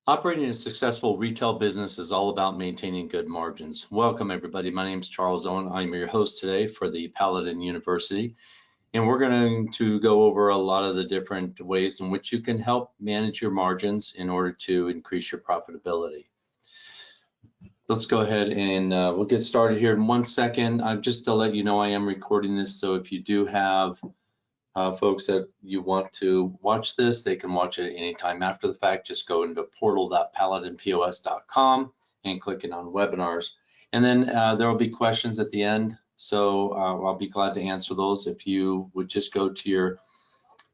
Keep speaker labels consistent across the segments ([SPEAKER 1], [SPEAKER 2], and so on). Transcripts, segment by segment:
[SPEAKER 1] Operating a successful retail business is all about maintaining good margins. Welcome, everybody. My name is Charles Owen. I'm your host today for the Paladin University, and we're going to go over a lot of the different ways in which you can help manage your margins in order to increase your profitability. Let's go ahead and we'll get started here in 1 second. Just to let you know, I am recording this, so if you do have folks that you want to watch this, they can watch it anytime after the fact. Just go into portal.paladinpos.com and click it on webinars. And then there will be questions at the end. So I'll be glad to answer those. If you would just go to your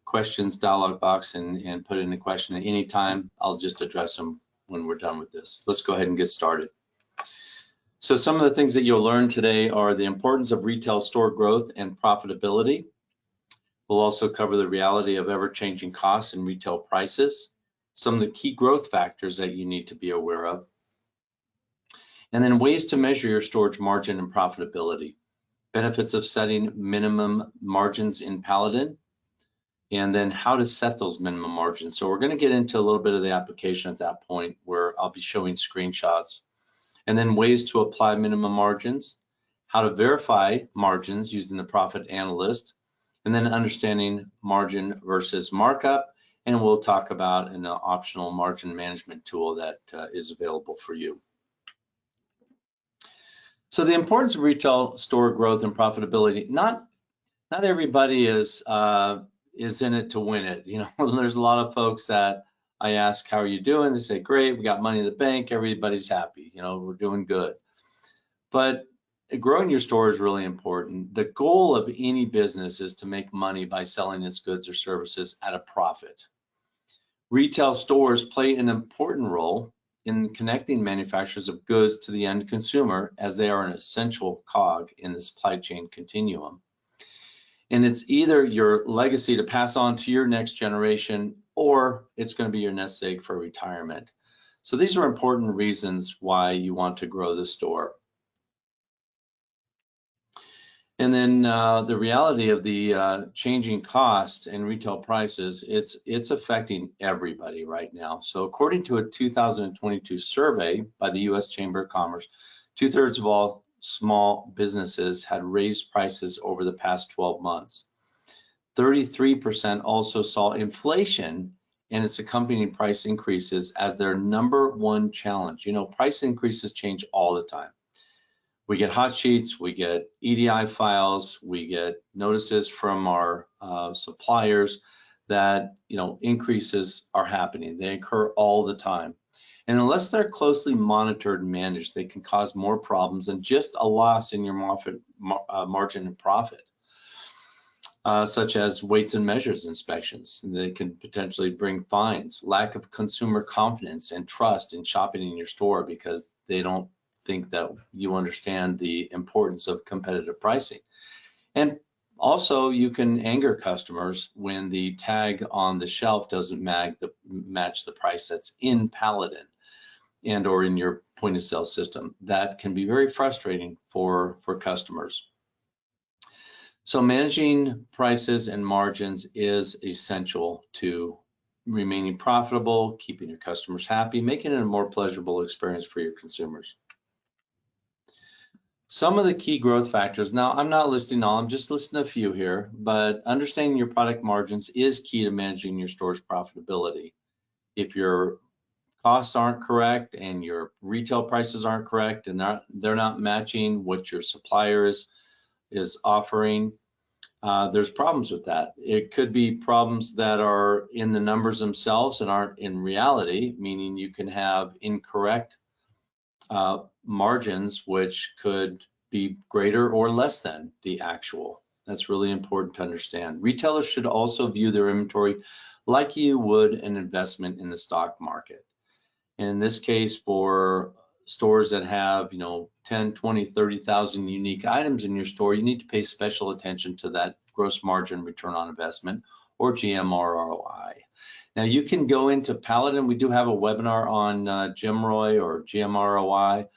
[SPEAKER 1] questions dialog box and put in a question at any time, I'll just address them when we're done with this. Let's go ahead and get started. So some of the things that you'll learn today are the importance of retail store growth and profitability. We'll also cover the reality of ever-changing costs and retail prices, some of the key growth factors that you need to be aware of, and then ways to measure your storage margin and profitability, benefits of setting minimum margins in Paladin, and then how to set those minimum margins. So we're going to get into a little bit of the application at that point where I'll be showing screenshots, and then ways to apply minimum margins, how to verify margins using the profit analyst, and then understanding margin versus markup, and we'll talk about an optional margin management tool that is available for you. So the importance of retail store growth and profitability, not everybody is in it to win it. You know, there's a lot of folks that I ask, how are you doing? They say, great, we got money in the bank, everybody's happy, you know, we're doing good. But growing your store is really important. The goal of any business is to make money by selling its goods or services at a profit. Retail stores play an important role in connecting manufacturers of goods to the end consumer, as they are an essential cog in the supply chain continuum. And it's either your legacy to pass on to your next generation, or it's going to be your nest egg for retirement. So these are important reasons why you want to grow the store. And then the reality of the changing costs and retail prices, it's affecting everybody right now. So according to a 2022 survey by the U.S. Chamber of Commerce, 2/3 of all small businesses had raised prices over the past 12 months. 33% also saw inflation and its accompanying price increases as their #1 challenge. You know, price increases change all the time. We get hot sheets, we get EDI files, we get notices from our suppliers that, you know, increases are happening. They occur all the time. And unless they're closely monitored and managed, they can cause more problems than just a loss in your margin and profit, such as weights and measures inspections. They can potentially bring fines, lack of consumer confidence and trust in shopping in your store because they don't think that you understand the importance of competitive pricing. And also you can anger customers when the tag on the shelf doesn't match the price that's in Paladin and or in your point of sale system. That can be very frustrating for customers. So managing prices and margins is essential to remaining profitable, keeping your customers happy, making it a more pleasurable experience for your consumers. Some of the key growth factors, now I'm not listing all, I'm just listing a few here, but understanding your product margins is key to managing your store's profitability. If your costs aren't correct and your retail prices aren't correct and they're not matching what your supplier is offering, there's problems with that. It could be problems that are in the numbers themselves and aren't in reality, meaning you can have incorrect margins, which could be greater or less than the actual. That's really important to understand. Retailers should also view their inventory like you would an investment in the stock market. And in this case, for stores that have, you know, 10, 20, 30,000 unique items in your store, you need to pay special attention to that gross margin return on investment, or GMROI. Now you can go into Paladin. We do have a webinar on GMROI or GMROI.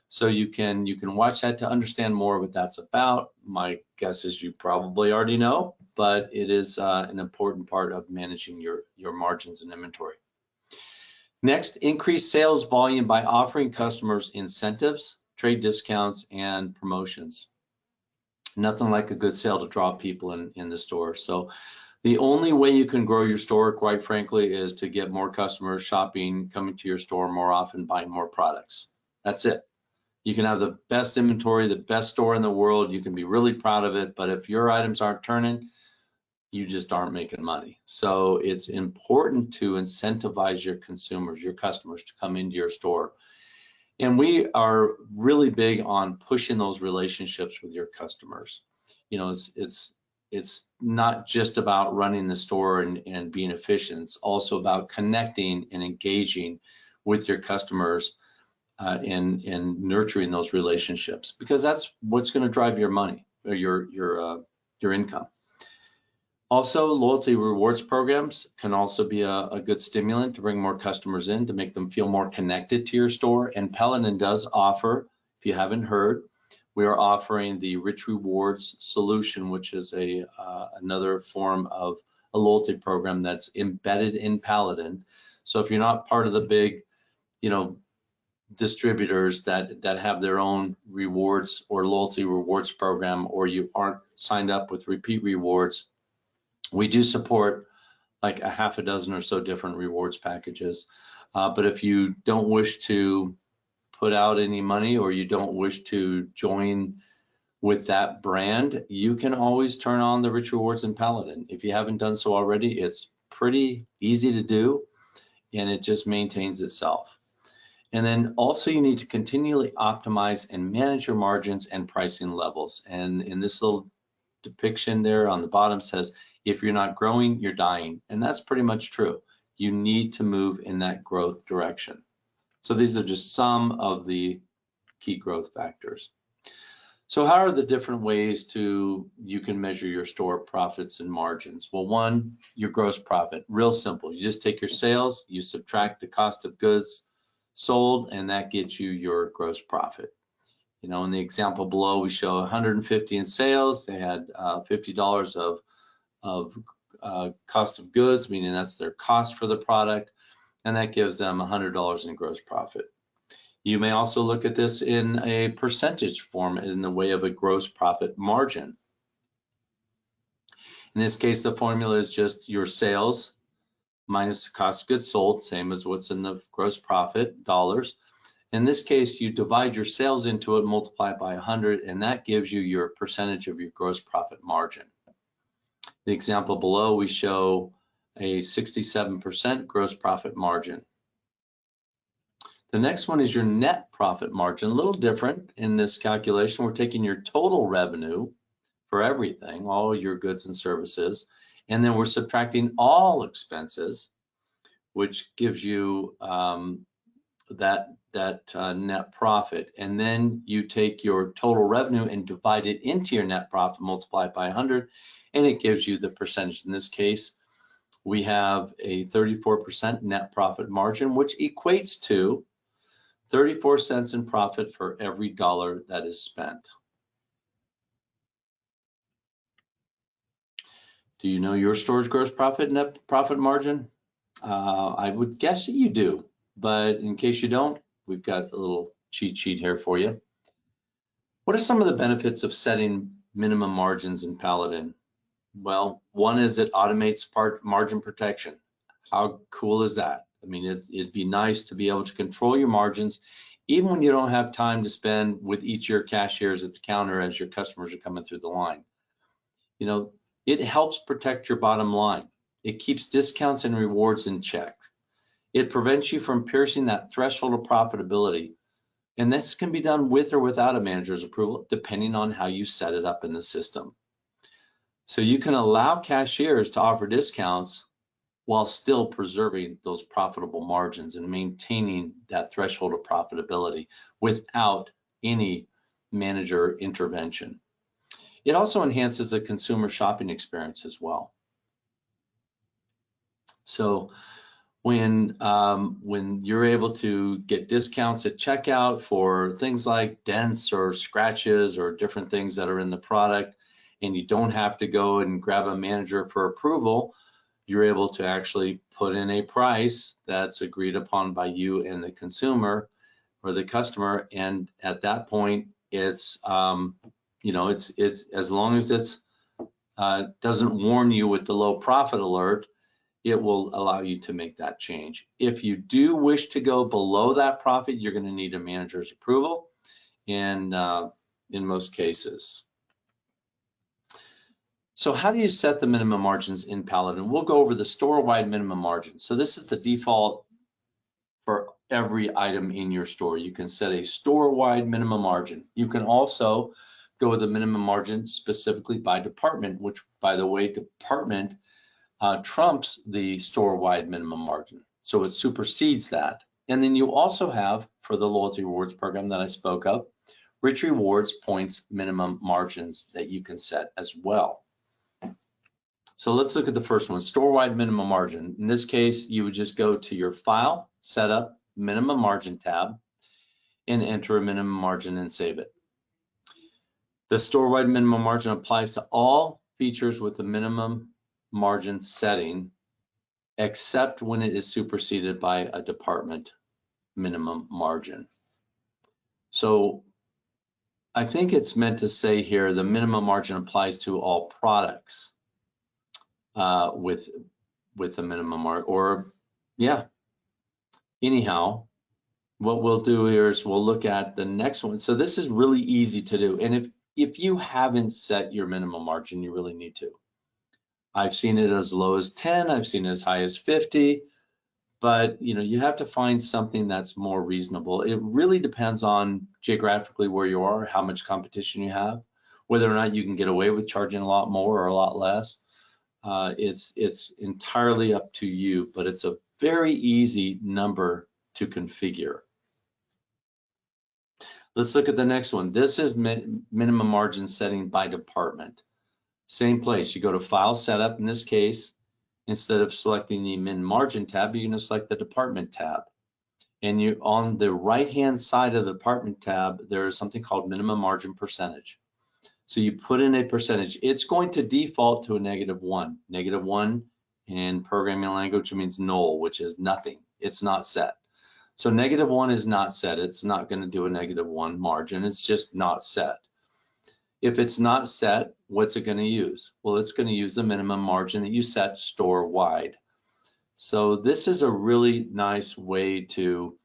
[SPEAKER 1] So you can watch that to understand more what that's about. My guess is you probably already know, but it is an important part of managing your margins and inventory. Next, increase sales volume by offering customers incentives, trade discounts, and promotions. Nothing like a good sale to draw people in the store. So the only way you can grow your store, quite frankly, is to get more customers shopping, coming to your store more often, buying more products. That's it. You can have the best inventory, the best store in the world. You can be really proud of it, but if your items aren't turning, you just aren't making money. So it's important to incentivize your consumers, your customers, to come into your store. And we are really big on pushing those relationships with your customers. You know, it's not just about running the store and being efficient. It's also about connecting and engaging with your customers and nurturing those relationships, because that's what's going to drive your money or your income. Also, loyalty rewards programs can also be a good stimulant to bring more customers in, to make them feel more connected to your store. And Paladin does offer, if you haven't heard, we are offering the Rich Rewards solution, which is another form of a loyalty program that's embedded in Paladin. So if you're not part of the big, distributors that have their own rewards or loyalty rewards program, or you aren't signed up with repeat rewards, we do support like a half a dozen or so different rewards packages. But if you don't wish to put out any money, or you don't wish to join with that brand, you can always turn on the Rich Rewards in Paladin. If you haven't done so already, it's pretty easy to do, and it just maintains itself. And then also you need to continually optimize and manage your margins and pricing levels. And in this little depiction there on the bottom says, if you're not growing, you're dying. And that's pretty much true. You need to move in that growth direction. So these are just some of the key growth factors. So how are the different ways you can measure your store profits and margins? Well, one, your gross profit, real simple. You just take your sales, you subtract the cost of goods sold, and that gets you your gross profit. In the example below, we show 150 in sales. They had $50 of cost of goods, meaning that's their cost for the product, and that gives them $100 in gross profit. You may also look at this in a percentage form in the way of a gross profit margin. In this case, the formula is just your sales minus the cost of goods sold, same as what's in the gross profit, dollars. In this case, you divide your sales into it, multiply it by 100, and that gives you your percentage of your gross profit margin. The example below, we show a 67% gross profit margin. The next one is your net profit margin. A little different in this calculation. We're taking your total revenue for everything, all your goods and services, and then we're subtracting all expenses, which gives you that net profit. And then you take your total revenue and divide it into your net profit, multiply it by 100, and it gives you the percentage. In this case, we have a 34% net profit margin, which equates to 34 cents in profit for every dollar that is spent. Do you know your store's gross profit, net profit margin? I would guess that you do, but in case you don't, we've got a little cheat sheet here for you. What are some of the benefits of setting minimum margins in Paladin? Well, one is it automates margin protection. How cool is that? I mean, it'd be nice to be able to control your margins even when you don't have time to spend with each of your cashiers at the counter as your customers are coming through the line. It helps protect your bottom line. It keeps discounts and rewards in check. It prevents you from piercing that threshold of profitability. And this can be done with or without a manager's approval, depending on how you set it up in the system. So you can allow cashiers to offer discounts while still preserving those profitable margins and maintaining that threshold of profitability without any manager intervention. It also enhances the consumer shopping experience as well. So when you're able to get discounts at checkout for things like dents or scratches or different things that are in the product, and you don't have to go and grab a manager for approval, you're able to actually put in a price that's agreed upon by you and the consumer or the customer, and at that point, it's it's as long as it's doesn't warn you with the low profit alert, it will allow you to make that change. If you do wish to go below that profit, you're going to need a manager's approval, and in most cases. So how do you set the minimum margins in Paladin? We'll go over the store-wide minimum margin. So this is the default for every item in your store. You can set a store-wide minimum margin. You can also go with a minimum margin specifically by department, which, by the way, department trumps the store-wide minimum margin. So it supersedes that. And then you also have, for the loyalty rewards program that I spoke of, rich rewards points minimum margins that you can set as well. So let's look at the first one, store-wide minimum margin. In this case, you would just go to your File, Setup, Minimum Margin tab, and enter a minimum margin and save it. The store-wide minimum margin applies to all features with a minimum margin setting, except when it is superseded by a department minimum margin. So I think it's meant to say here the minimum margin applies to all products with a minimum margin, or yeah. Anyhow, what we'll do here is we'll look at the next one. So this is really easy to do, and if you haven't set your minimum margin, you really need to. I've seen it as low as 10, I've seen it as high as 50, but you have to find something that's more reasonable. It really depends on geographically where you are, how much competition you have, whether or not you can get away with charging a lot more or a lot less. It's entirely up to you, but it's a very easy number to configure. Let's look at the next one. This is minimum margin setting by department. Same place, you go to File, Setup. In this case, instead of selecting the Min Margin tab, you're going to select the Department tab. And you on the right-hand side of the Department tab, there is something called Minimum Margin Percentage. So you put in a percentage. It's going to default to a -1. -1 in programming language means null, which is nothing. It's not set. So -1 is not set. It's not going to do a -1 margin. It's just not set. If it's not set, what's it going to use? Well, it's going to use the minimum margin that you set store-wide. So this is a really nice way to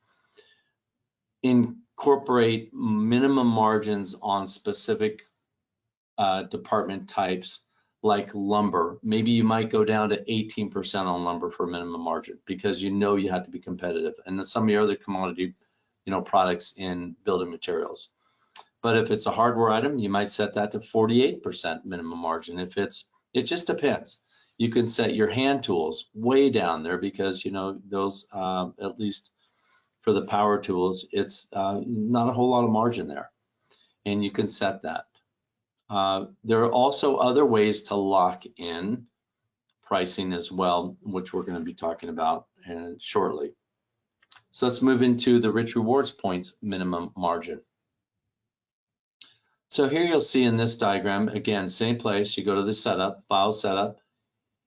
[SPEAKER 1] incorporate minimum margins on specific department types like lumber. Maybe you might go down to 18% on lumber for minimum margin because you have to be competitive, and then some of your other commodity products in building materials. But if it's a hardware item, you might set that to 48% minimum margin. It just depends. You can set your hand tools way down there because those at least for the power tools, it's not a whole lot of margin there, and you can set that. There are also other ways to lock in pricing as well, which we're going to be talking about shortly. So let's move into the rich rewards points minimum margin. So here you'll see in this diagram, again, same place, you go to the Setup, File, Setup.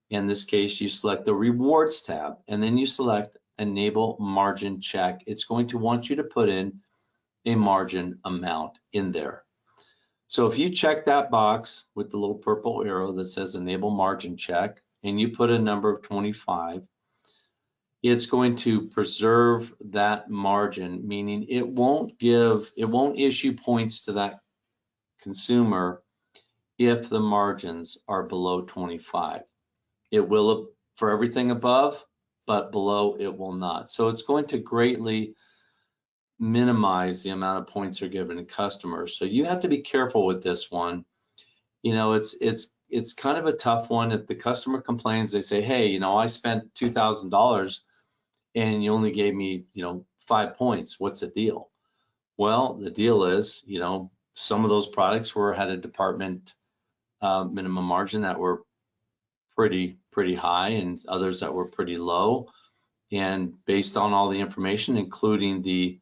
[SPEAKER 1] In this case, you select the Rewards tab, and then you select Enable Margin Check. It's going to want you to put in a margin amount in there. So if you check that box with the little purple arrow that says Enable Margin Check, and you put a number of 25, it's going to preserve that margin, meaning it won't issue points to that consumer if the margins are below 25. It will for everything above, but below it will not. So it's going to greatly minimize the amount of points you're giving to customers. So you have to be careful with this one. It's kind of a tough one. If the customer complains, they say, hey, I spent $2,000 and you only gave me, 5 points. What's the deal? Well, the deal is, some of those products had a department minimum margin that were pretty high, and others that were pretty low. And based on all the information, including the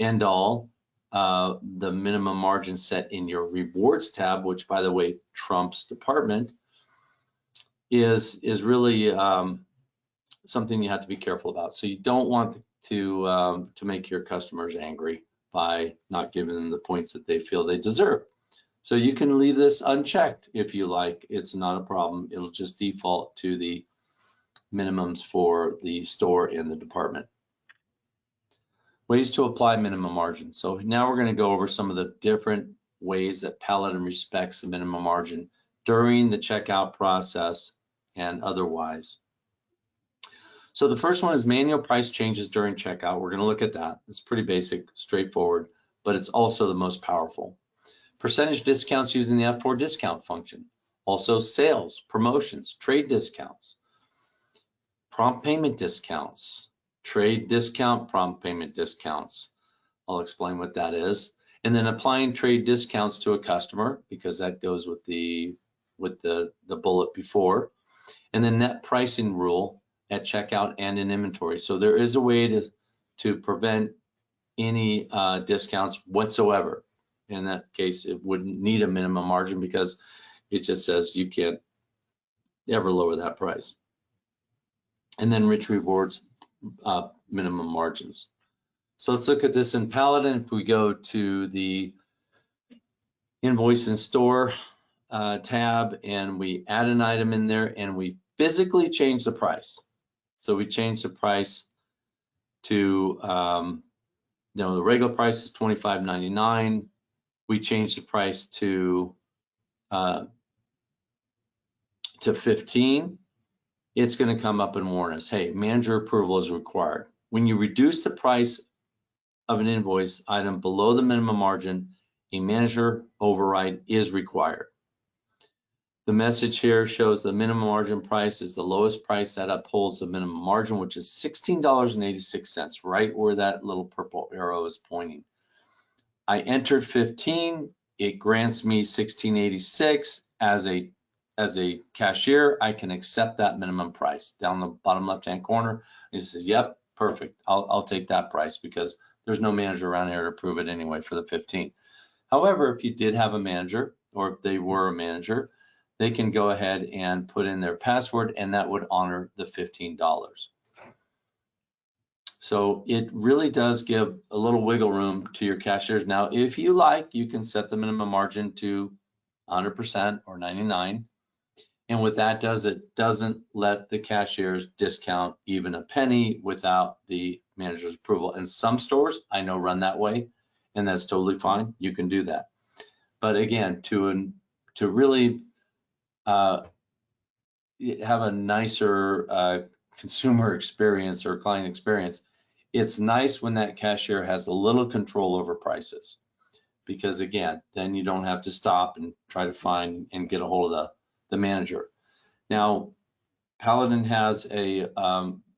[SPEAKER 1] end-all, the minimum margin set in your rewards tab, which by the way trumps department, is really something you have to be careful about. So you don't want to make your customers angry by not giving them the points that they feel they deserve. So you can leave this unchecked if you like. It's not a problem. It'll just default to the minimums for the store and the department. Ways to apply minimum margin. So now we're going to go over some of the different ways that Paladin respects the minimum margin during the checkout process and otherwise. So the first one is manual price changes during checkout. We're going to look at that. It's pretty basic, straightforward, but it's also the most powerful. Percentage discounts using the F4 discount function. Also sales, promotions, trade discounts, prompt payment discounts, trade discount, prompt payment discounts. I'll explain what that is. And then applying trade discounts to a customer, because that goes with the bullet before. And then net pricing rule at checkout and in inventory. So there is a way to prevent any discounts whatsoever. In that case, it wouldn't need a minimum margin because it just says you can't ever lower that price. And then rich rewards minimum margins. So let's look at this in Paladin. If we go to the invoice and store tab and we add an item in there and we physically change the price. So we change the price to, the regular price is $25.99. We change the price to 15. It's going to come up and warn us, hey, manager approval is required. When you reduce the price of an invoice item below the minimum margin, a manager override is required. The message here shows the minimum margin price is the lowest price that upholds the minimum margin, which is $16.86, right where that little purple arrow is pointing. I entered 15, it grants me $16.86 as a cashier. I can accept that minimum price. Down the bottom left-hand corner, it says, yep, perfect. I'll take that price because there's no manager around here to approve it anyway for the 15. However, if you did have a manager or if they were a manager, they can go ahead and put in their password and that would honor the $15. So it really does give a little wiggle room to your cashiers. Now, if you like, you can set the minimum margin to 100% or 99. And what that does, it doesn't let the cashiers discount even a penny without the manager's approval. And some stores I know run that way, and that's totally fine. You can do that. But again, to really have a nicer consumer experience or client experience, it's nice when that cashier has a little control over prices, because again, then you don't have to stop and try to find and get a hold of the manager. Now, Paladin has a,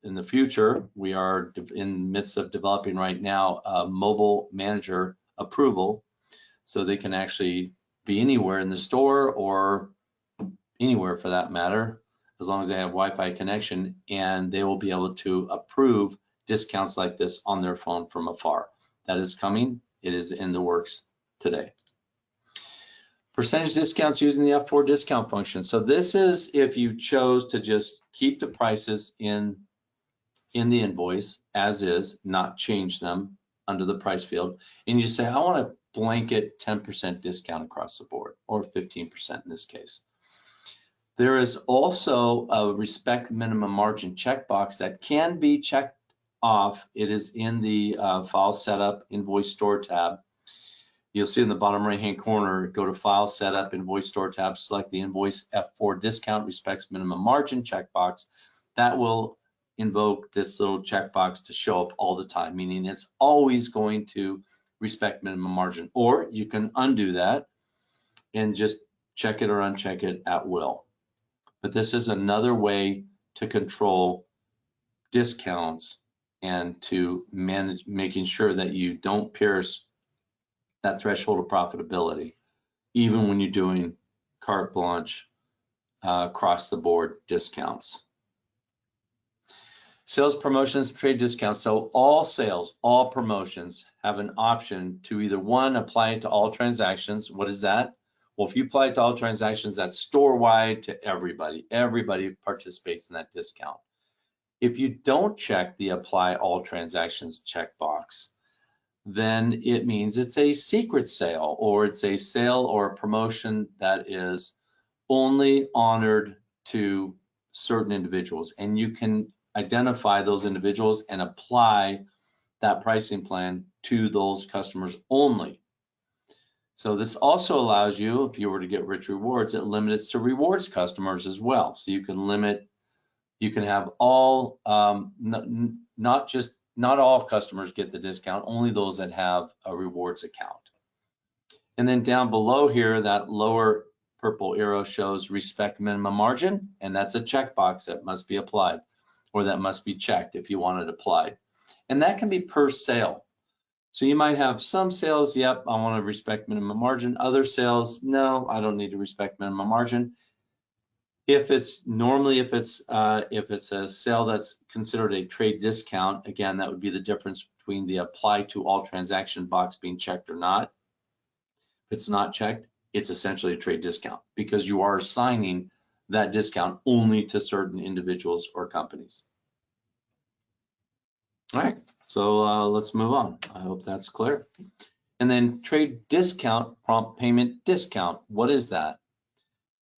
[SPEAKER 1] in the future, we are in the midst of developing right now a mobile manager approval, so they can actually be anywhere in the store or anywhere for that matter, as long as they have Wi-Fi connection, and they will be able to approve discounts like this on their phone from afar. That is coming. It is in the works today. Percentage discounts using the F4 discount function. So this is if you chose to just keep the prices in the invoice as is, not change them under the price field, and you say, I want a blanket 10% discount across the board, or 15% in this case. There is also a respect minimum margin checkbox that can be checked off. It is in the file setup invoice store tab. You'll see in the bottom right hand corner, go to file setup invoice store tab, select the invoice F4 discount respects minimum margin checkbox. That will invoke this little checkbox to show up all the time, meaning it's always going to respect minimum margin. Or you can undo that and just check it or uncheck it at will. But this is another way to control discounts and to manage, making sure that you don't pierce that threshold of profitability, even when you're doing carte blanche across the board discounts. Sales promotions, trade discounts. So all sales, all promotions have an option to either one, apply it to all transactions. What is that? Well, if you apply it to all transactions, that's store-wide to everybody. Everybody participates in that discount. If you don't check the apply all transactions checkbox, then it means it's a secret sale, or it's a sale or a promotion that is only honored to certain individuals, and you can identify those individuals and apply that pricing plan to those customers only. So this also allows you, if you were to get rich rewards, it limits to rewards customers as well. So you can limit, you can have all, not all customers get the discount, only those that have a rewards account. And then down below here, that lower purple arrow shows respect minimum margin, and that's a checkbox that must be applied, or that must be checked if you want it applied. And that can be per sale. So you might have some sales, yep, I want to respect minimum margin. Other sales, no, I don't need to respect minimum margin. If it's a sale that's considered a trade discount, again, that would be the difference between the apply to all transaction box being checked or not. If it's not checked, it's essentially a trade discount because you are assigning that discount only to certain individuals or companies. All right, so let's move on. I hope that's clear. And then trade discount, prompt payment discount. What is that?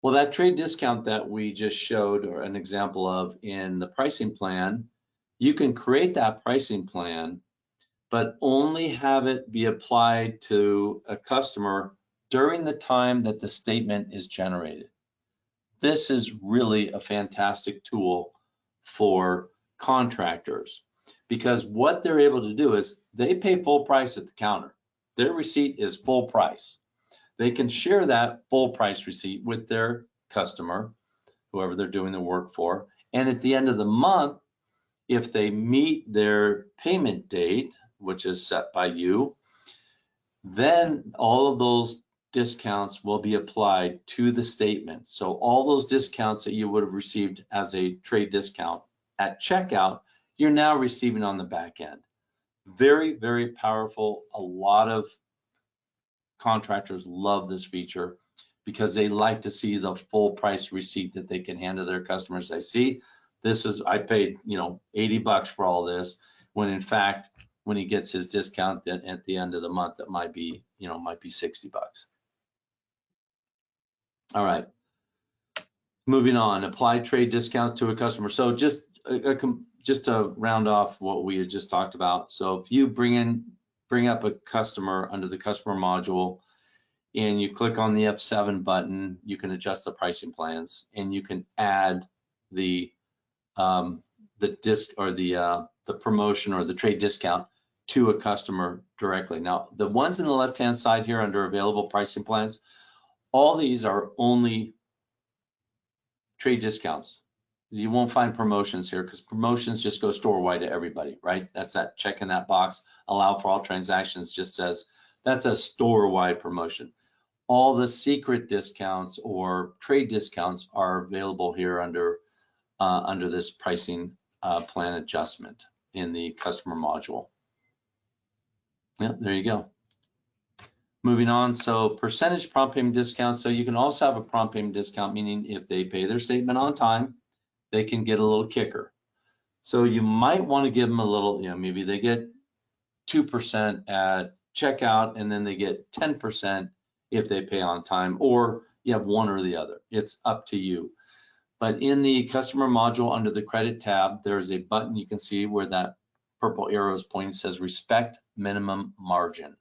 [SPEAKER 1] Well, that trade discount that we just showed, or an example of in the pricing plan, you can create that pricing plan, but only have it be applied to a customer during the time that the statement is generated. This is really a fantastic tool for contractors, because what they're able to do is they pay full price at the counter. Their receipt is full price. They can share that full price receipt with their customer, whoever they're doing the work for. And at the end of the month, if they meet their payment date, which is set by you, then all of those discounts will be applied to the statement. So all those discounts that you would have received as a trade discount at checkout, you're now receiving on the back end. Very, very powerful. A lot of contractors love this feature because they like to see the full price receipt that they can hand to their customers. I see, this is, I paid, $80 for all this, when in fact, when he gets his discount then at the end of the month, it might be, might be $60. All right, moving on, apply trade discounts to a customer. So just to round off what we had just talked about. So if you bring up a customer under the customer module and you click on the F7 button, you can adjust the pricing plans and you can add the disc or the promotion or the trade discount to a customer directly. Now, the ones in the left-hand side here under available pricing plans, all these are only trade discounts. You won't find promotions here because promotions just go store-wide to everybody, right? That's that check in that box, allow for all transactions, just says that's a store-wide promotion. All the secret discounts or trade discounts are available here under this pricing plan adjustment in the customer module. Yeah, there you go. Moving on, so percentage prompt payment discount. So you can also have a prompt payment discount, meaning if they pay their statement on time, they can get a little kicker. So you might want to give them a little, maybe they get 2% at checkout and then they get 10% if they pay on time, or you have one or the other. It's up to you. But in the customer module under the credit tab, there's a button you can see where that purple arrow is pointing, says respect minimum margin.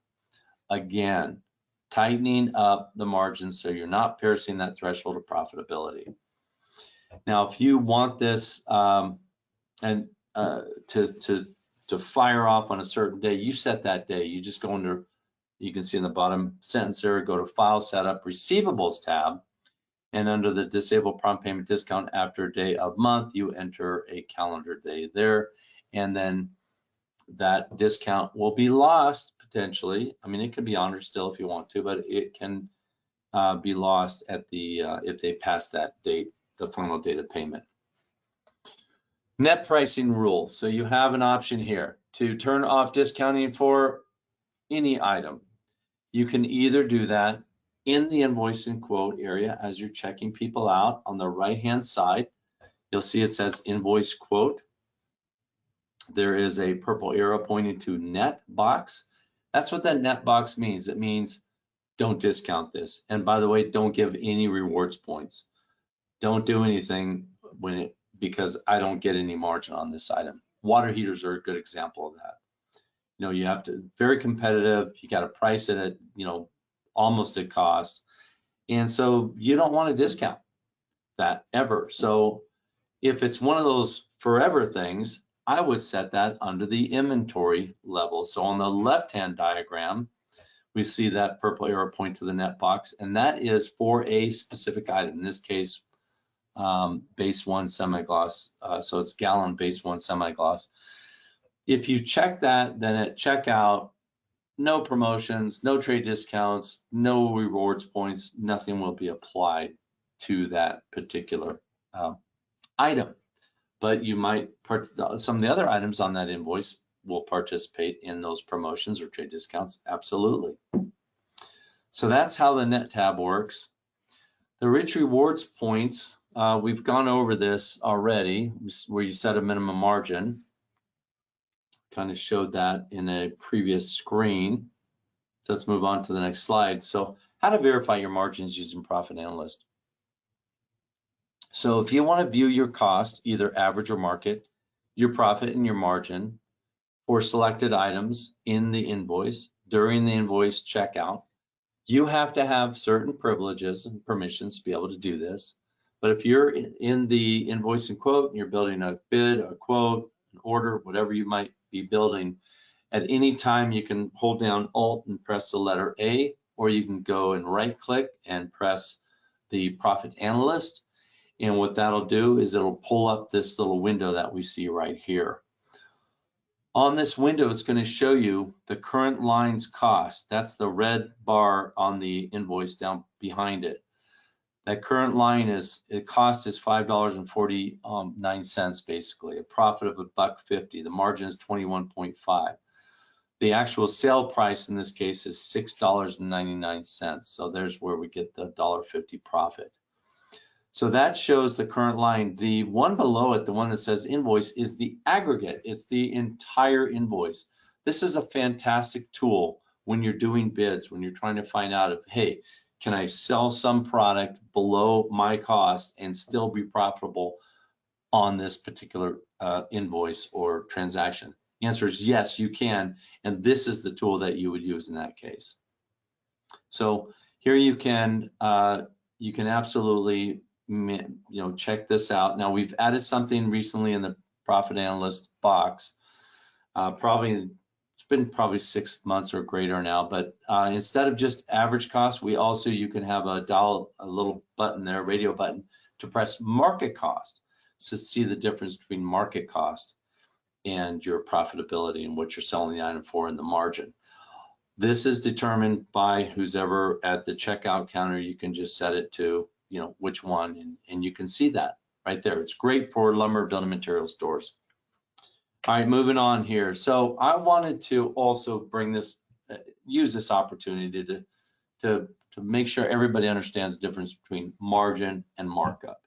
[SPEAKER 1] Again, tightening up the margins so you're not piercing that threshold of profitability. Now, if you want this to fire off on a certain day, you set that day. You just go under, you can see in the bottom sentence there, go to File Setup, Receivables tab, and under the Disable Prompt Payment Discount after day of month, you enter a calendar day there, and then that discount will be lost potentially. I mean, it can be honored still if you want to, but it can be lost at the if they pass that date, the final date of payment. Net pricing rule. So you have an option here to turn off discounting for any item. You can either do that in the invoice and quote area, as you're checking people out on the right-hand side, you'll see it says invoice quote. There is a purple arrow pointing to net box. That's what that net box means. It means don't discount this. And by the way, don't give any rewards points. Don't do anything because I don't get any margin on this item. Water heaters are a good example of that. You know, you have to very competitive. You got to price it at, you know, almost at cost. And so you don't want to discount that ever. So if it's one of those forever things, I would set that under the inventory level. So on the left-hand diagram, we see that purple arrow point to the net box, and that is for a specific item. In this case, base 1 semi-gloss. So it's gallon base 1 semi-gloss. If you check that, then at checkout, no promotions, no trade discounts, no rewards points, nothing will be applied to that particular item. But you might, some of the other items on that invoice will participate in those promotions or trade discounts, absolutely. So that's how the net tab works. The rich rewards points, we've gone over this already, where you set a minimum margin. Kind of showed that in a previous screen. So let's move on to the next slide. So how to verify your margins using Profit Analyst. So if you want to view your cost, either average or market, your profit and your margin for selected items in the invoice, during the invoice checkout, you have to have certain privileges and permissions to be able to do this. But if you're in the invoice and quote, and you're building a bid, a quote, an order, whatever you might be building, at any time you can hold down Alt and press the letter A, or you can go and right click and press the Profit Analyst. And what that'll do is it'll pull up this little window that we see right here. On this window, it's going to show you the current line's cost. That's the red bar on the invoice down behind it. That current line cost is $5.49 basically, a profit of $1.50. The margin is 21.5. The actual sale price in this case is $6.99. So there's where we get the $1.50 profit. So that shows the current line. The one below it, the one that says invoice, is the aggregate. It's the entire invoice. This is a fantastic tool when you're doing bids, when you're trying to find out if, hey, can I sell some product below my cost and still be profitable on this particular invoice or transaction? The answer is yes, you can. And this is the tool that you would use in that case. So here you can absolutely, check this out. Now we've added something recently in the Profit Analyst box. It's been probably 6 months or greater now, but instead of just average cost, you can have a little button there, radio button, to press market cost to see the difference between market cost and your profitability and what you're selling the item for in the margin. This is determined by who's ever at the checkout counter. You can just set it to, which one, and you can see that right there. It's great for lumber building material stores. All right, moving on here. So I wanted to also use this opportunity to make sure everybody understands the difference between margin and markup.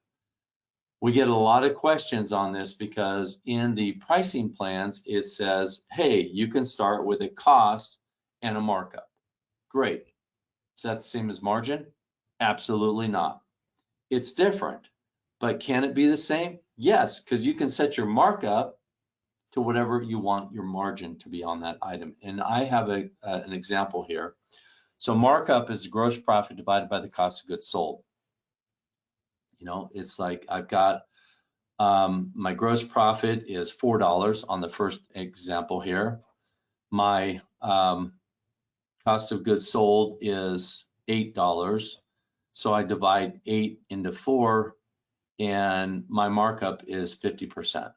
[SPEAKER 1] We get a lot of questions on this because in the pricing plans, it says, hey, you can start with a cost and a markup. Great. Is that the same as margin? Absolutely not. It's different, but can it be the same? Yes, because you can set your markup to whatever you want your margin to be on that item. And I have an example here. So markup is the gross profit divided by the cost of goods sold. It's like I've got my gross profit is $4 on the first example here. My cost of goods sold is $8. So I divide 8 into 4 and my markup is 50%.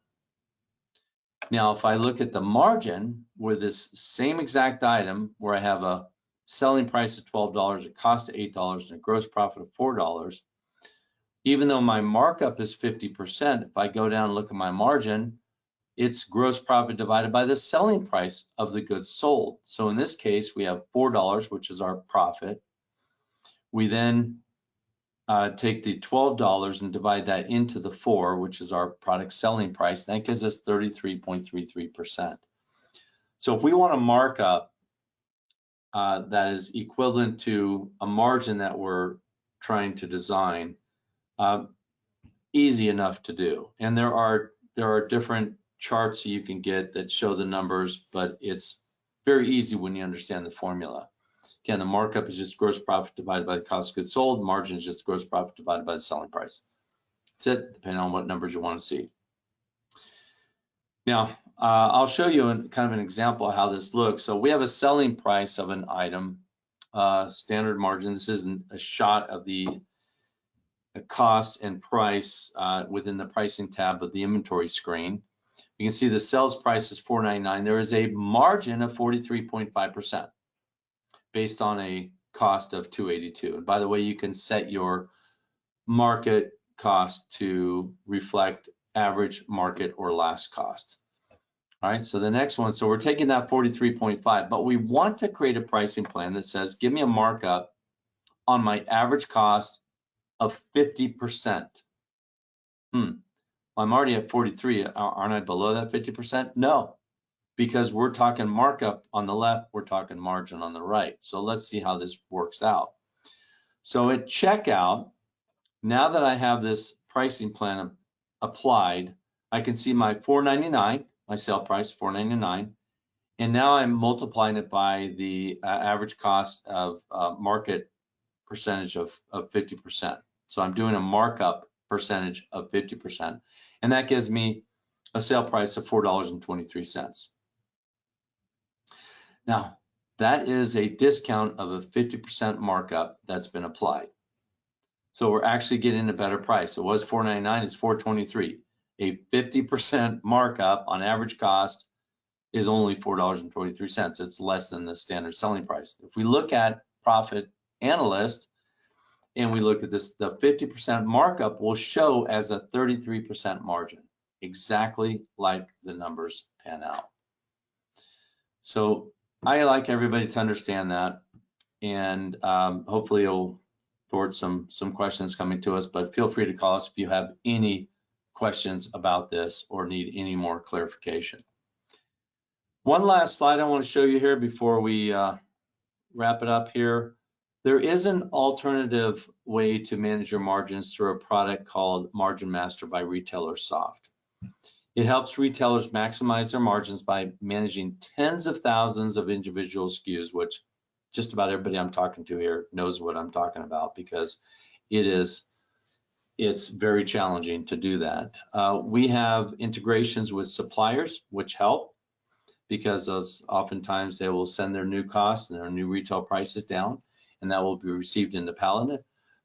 [SPEAKER 1] Now, if I look at the margin where this same exact item, where I have a selling price of $12, a cost of $8, and a gross profit of $4, even though my markup is 50%, if I go down and look at my margin, it's gross profit divided by the selling price of the goods sold. So in this case, we have $4, which is our profit. We then take the $12 and divide that into the 4, which is our product selling price. That gives us 33.33%. So if we want a markup that is equivalent to a margin that we're trying to design, easy enough to do. And there are different charts you can get that show the numbers, but it's very easy when you understand the formula. Again, the markup is just gross profit divided by the cost of goods sold. Margin is just gross profit divided by the selling price. That's it, depending on what numbers you want to see. Now, I'll show you kind of an example of how this looks. So we have a selling price of an item, standard margin. This isn't a shot of the cost and price within the pricing tab of the inventory screen. You can see the sales price is $4.99. There is a margin of 43.5% based on a cost of $2.82. And by the way, you can set your market cost to reflect average market or last cost. All right, so the next one, so we're taking that 43.5, but we want to create a pricing plan that says, give me a markup on my average cost of 50%. I'm already at 43. Aren't I below that 50%? No, because we're talking markup on the left, we're talking margin on the right. So let's see how this works out. So at checkout, now that I have this pricing plan applied, I can see my $4.99, my sale price, $4.99, and now I'm multiplying it by the average cost of market percentage of 50%. So I'm doing a markup percentage of 50%, and that gives me a sale price of $4.23. Now, that is a discount of a 50% markup that's been applied. So we're actually getting a better price. It was $4.99, it's $4.23. A 50% markup on average cost is only $4.23. It's less than the standard selling price. If we look at Profit Analyst and we look at this, the 50% markup will show as a 33% margin, exactly like the numbers pan out. So I like everybody to understand that, and hopefully it'll thwart some questions coming to us, but feel free to call us if you have any questions about this or need any more clarification. One last slide I want to show you here before we wrap it up here. There is an alternative way to manage your margins through a product called Margin Master by Retailer Soft. It helps retailers maximize their margins by managing tens of thousands of individual SKUs, which just about everybody I'm talking to here knows what I'm talking about, because it's very challenging to do that. We have integrations with suppliers, which help, because oftentimes they will send their new costs and their new retail prices down, and that will be received into Paladin.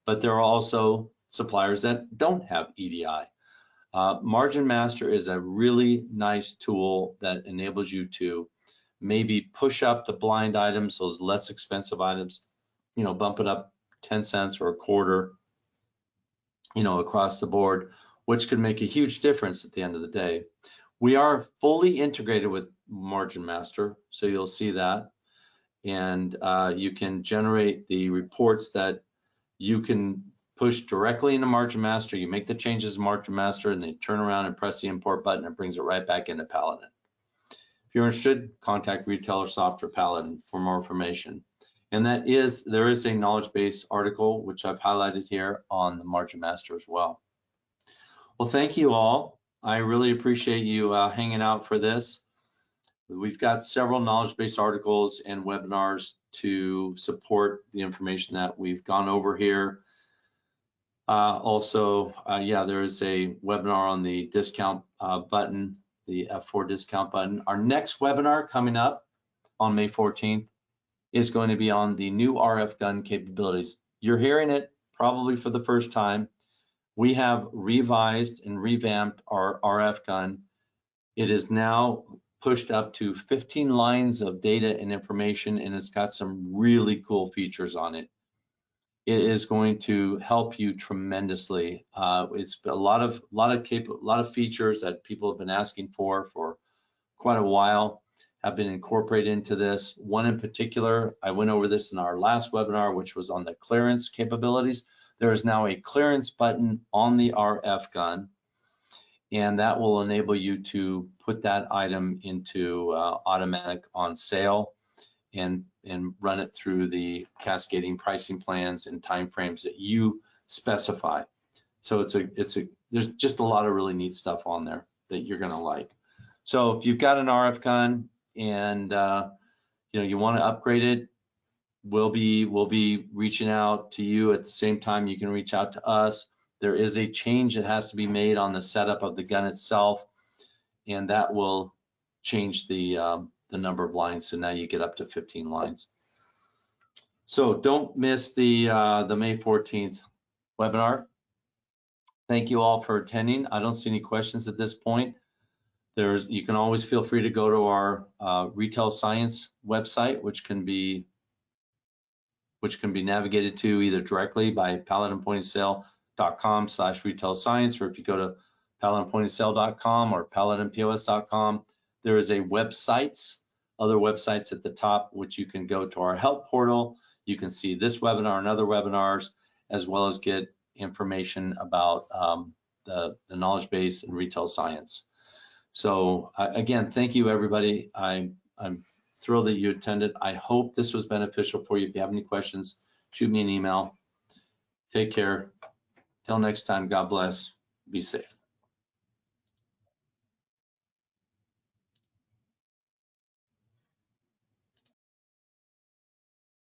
[SPEAKER 1] But there are also suppliers that don't have EDI. Margin Master is a really nice tool that enables you to maybe push up the blind items, those less expensive items, bump it up 10 cents or a quarter, across the board, which could make a huge difference at the end of the day. We are fully integrated with Margin Master, so you'll see that. And you can generate the reports that you can push directly into Margin Master. You make the changes in Margin Master, and they turn around and press the import button, and it brings it right back into Paladin. If you're interested, contact Retailer Soft or Paladin for more information. And there is a knowledge base article, which I've highlighted here, on the Margin Master as well. Well, thank you all. I really appreciate you hanging out for this. We've got several knowledge base articles and webinars to support the information that we've gone over here. Also, there is a webinar on the discount button, the F4 discount button. Our next webinar coming up on May 14th is going to be on the new RF gun capabilities. You're hearing it probably for the first time. We have revised and revamped our RF gun. It is now pushed up to 15 lines of data and information, and it's got some really cool features on it. It is going to help you tremendously. It's a lot of features that people have been asking for quite a while, have been incorporated into this. One in particular, I went over this in our last webinar, which was on the clearance capabilities. There is now a clearance button on the RF gun, and that will enable you to put that item into automatic on sale and run it through the cascading pricing plans and timeframes that you specify. So there's just a lot of really neat stuff on there that you're gonna like. So if you've got an RF gun and you want to upgrade it, we'll be reaching out to you at the same time you can reach out to us. There is a change that has to be made on the setup of the gun itself, and that will change the number of lines. So now you get up to 15 lines. So don't miss the May 14th webinar. Thank you all for attending. I don't see any questions at this point. You can always feel free to go to our Retail Science website, which can be navigated to either directly by paladinpointogsale.com/retail science, or if you go to paladinpointogsale.com or paladinpos.com, there is a other websites at the top, which you can go to our help portal. You can see this webinar and other webinars, as well as get information about the knowledge base and retail science. So again, thank you everybody. I'm thrilled that you attended. I hope this was beneficial for you. If you have any questions, shoot me an email. Take care. Till next time, God bless. Be safe.